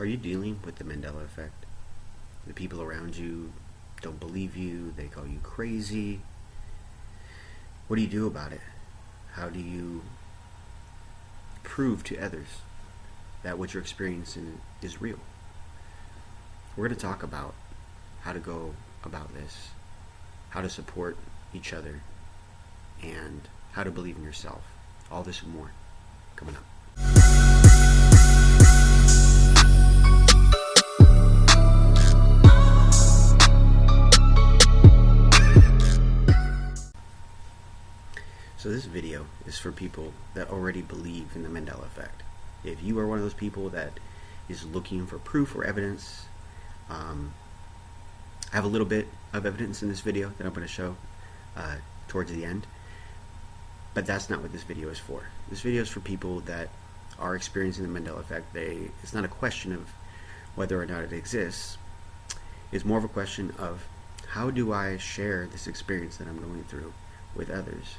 Are you dealing with the Mandela effect? The people around you don't believe you, they call you crazy. What do you do about it? How do you prove to others that what you're experiencing is real? We're going to talk about how to go about this, how to support each other, and how to believe in yourself. All this and more coming up. So this video is for people that already believe in the Mandela effect. If you are one of those people that is looking for proof or evidence, I have a little bit of evidence in this video that I'm going to show towards the end. But that's not what this video is for. This video is for people that are experiencing the Mandela effect. It's not a question of whether or not it exists. It's more of a question of how do I share this experience that I'm going through with others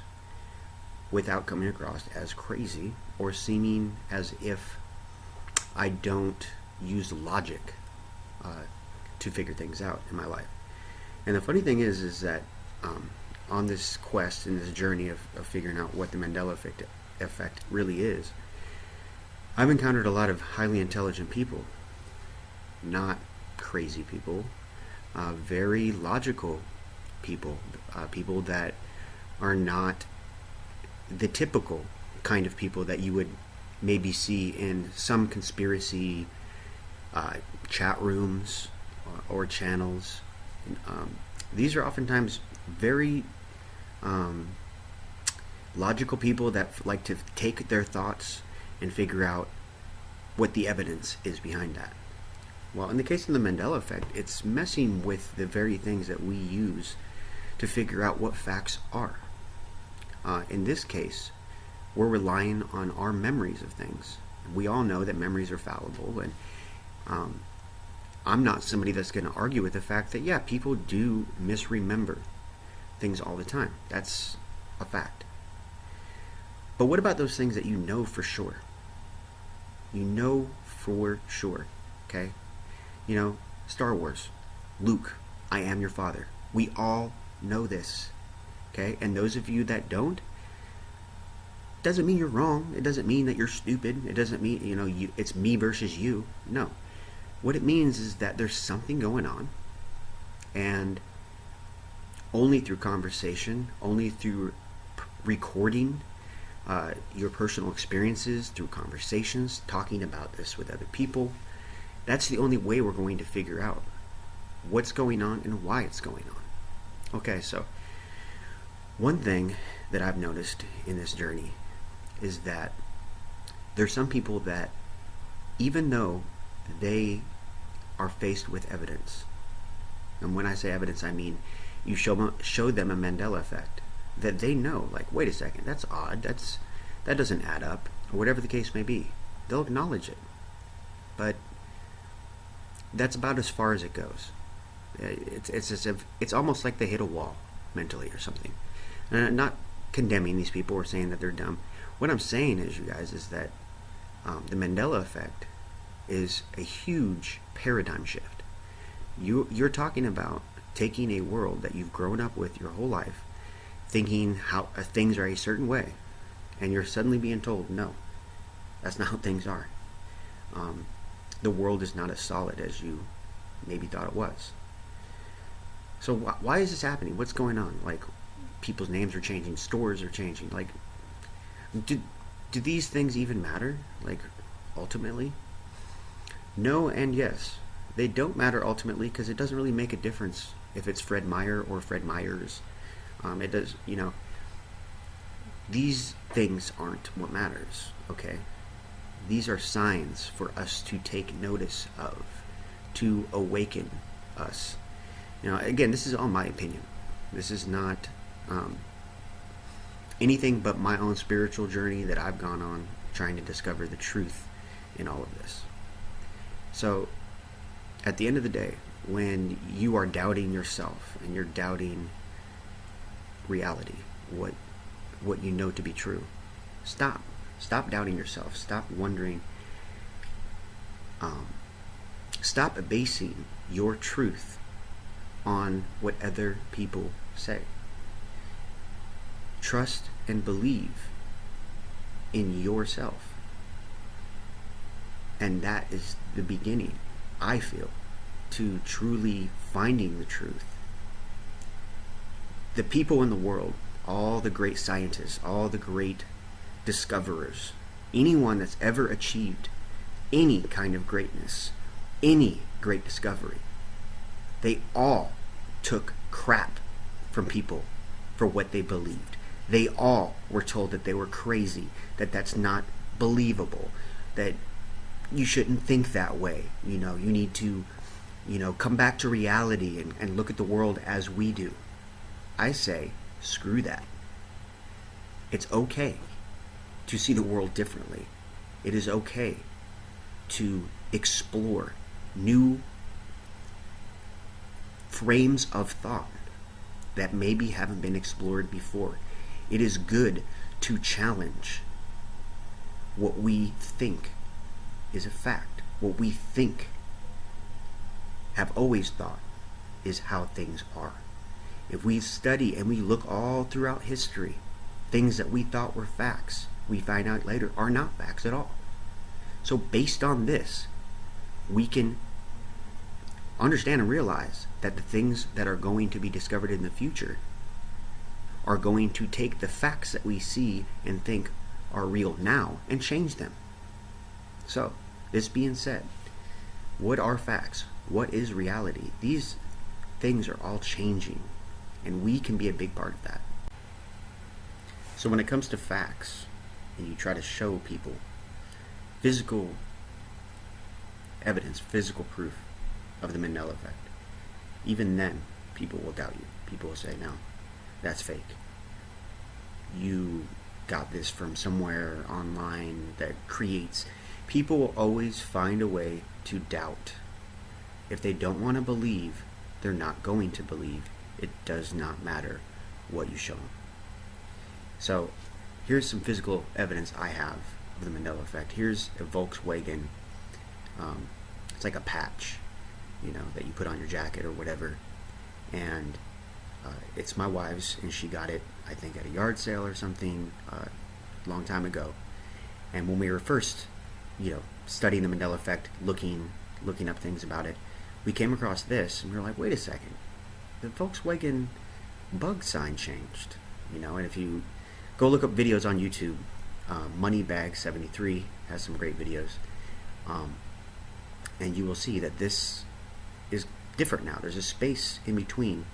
without coming across as crazy or seeming as if I don't use logic to figure things out in my life. And the funny thing is that on this quest, in this journey of figuring out what the Mandela effect really is, I've encountered a lot of highly intelligent people, not crazy people, very logical people, people that are not the typical kind of people that you would maybe see in some conspiracy chat rooms or channels. These are oftentimes very logical people that like to take their thoughts and figure out what the evidence is behind that. Well, in the case of the Mandela effect, it's messing with the very things that we use to figure out what facts are. In this case, we're relying on our memories of things. We all know that memories are fallible, and I'm not somebody that's going to argue with the fact that, yeah, people do misremember things all the time. That's a fact. But what about those things that you know for sure? You know for sure, okay? You know, Star Wars, Luke, I am your father. We all know this, okay? And those of you that don't, doesn't mean you're wrong. It doesn't mean that you're stupid. It doesn't mean, it's me versus you. No. What it means is that there's something going on, and only through conversation, only through recording your personal experiences, through conversations, talking about this with other people, that's the only way we're going to figure out what's going on and why it's going on. Okay, so one thing that I've noticed in this journey is that there's some people that, even though they are faced with evidence, and when I say evidence, I mean you show them a Mandela effect, that they know, like, wait a second, that's odd, that doesn't add up, or whatever the case may be. They'll acknowledge it, but that's about as far as it goes. It's as if it's almost like they hit a wall mentally or something. And I'm not condemning these people or saying that they're dumb. What I'm saying is, you guys, is that the Mandela effect is a huge paradigm shift. You're talking about taking a world that you've grown up with your whole life, thinking how things are a certain way, and you're suddenly being told, no, that's not how things are. The world is not as solid as you maybe thought it was. So why is this happening? What's going on? Like, people's names are changing, stores are changing. Like, do these things even matter? Like, ultimately? No and yes. They don't matter ultimately, because it doesn't really make a difference if it's Fred Meyer or Fred Meyers. It does, these things aren't what matters, okay? These are signs for us to take notice of, to awaken us. Again, this is all my opinion. This is not anything but my own spiritual journey that I've gone on trying to discover the truth in all of this. So, at the end of the day, when you are doubting yourself and you're doubting reality, what you know to be true, stop doubting yourself. Stop wondering Stop basing your truth on what other people say. Trust and believe in yourself. And that is the beginning, I feel, to truly finding the truth. The people in the world, all the great scientists, all the great discoverers, anyone that's ever achieved any kind of greatness, any great discovery, they all took crap from people for what they believed. They all were told that they were crazy, that that's not believable, that you shouldn't think that way. You need to, come back to reality and look at the world as we do. I say, screw that. It's okay to see the world differently. It is okay to explore new frames of thought that maybe haven't been explored before. It is good to challenge what we think is a fact. What we think, have always thought, is how things are. If we study and we look all throughout history, things that we thought were facts, we find out later are not facts at all. So based on this, we can understand and realize that the things that are going to be discovered in the future are going to take the facts that we see and think are real now and change them. So, this being said, what are facts? What is reality? These things are all changing, and we can be a big part of that. So when it comes to facts, and you try to show people physical evidence, physical proof of the Mandela effect, even then, people will doubt you. People will say, no, that's fake. You got this from somewhere online that creates. People will always find a way to doubt. If they don't want to believe, they're not going to believe. It does not matter what you show them. So, here's some physical evidence I have of the Mandela effect. Here's a Volkswagen. It's like a patch, that you put on your jacket or whatever. And it's my wife's, and she got it, I think, at a yard sale or something a long time ago. And when we were first, studying the Mandela effect, looking up things about it, we came across this, and we were like, wait a second, the Volkswagen bug sign changed, and if you go look up videos on YouTube, Moneybag73 has some great videos, and you will see that this is different now. There's a space in between,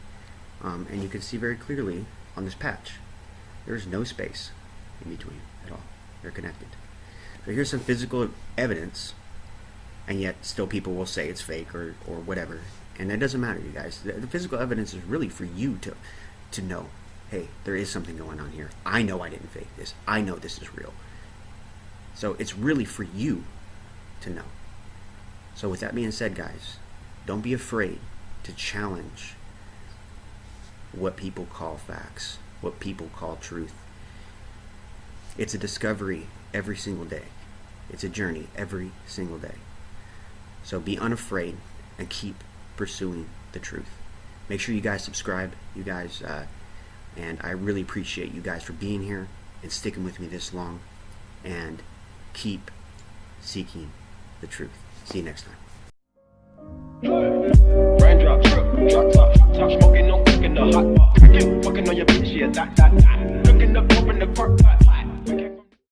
and you can see very clearly on this patch, there's no space in between at all. They're connected. So here's some physical evidence, and yet still people will say it's fake or whatever. And that doesn't matter, you guys. The physical evidence is really for you to know, hey, there is something going on here. I know I didn't fake this. I know this is real. So it's really for you to know. So with that being said, guys, don't be afraid to challenge what people call facts, what people call truth. It's a discovery every single day. It's a journey every single day. So be unafraid and keep pursuing the truth. Make sure you guys subscribe, you guys, and I really appreciate you guys for being here and sticking with me this long, and keep seeking the truth. See you next time. Raindrop, drop top, top smoking, no cooking the hot pot. Fucking on your bitch, yeah, that. Cooking up, open the park pot.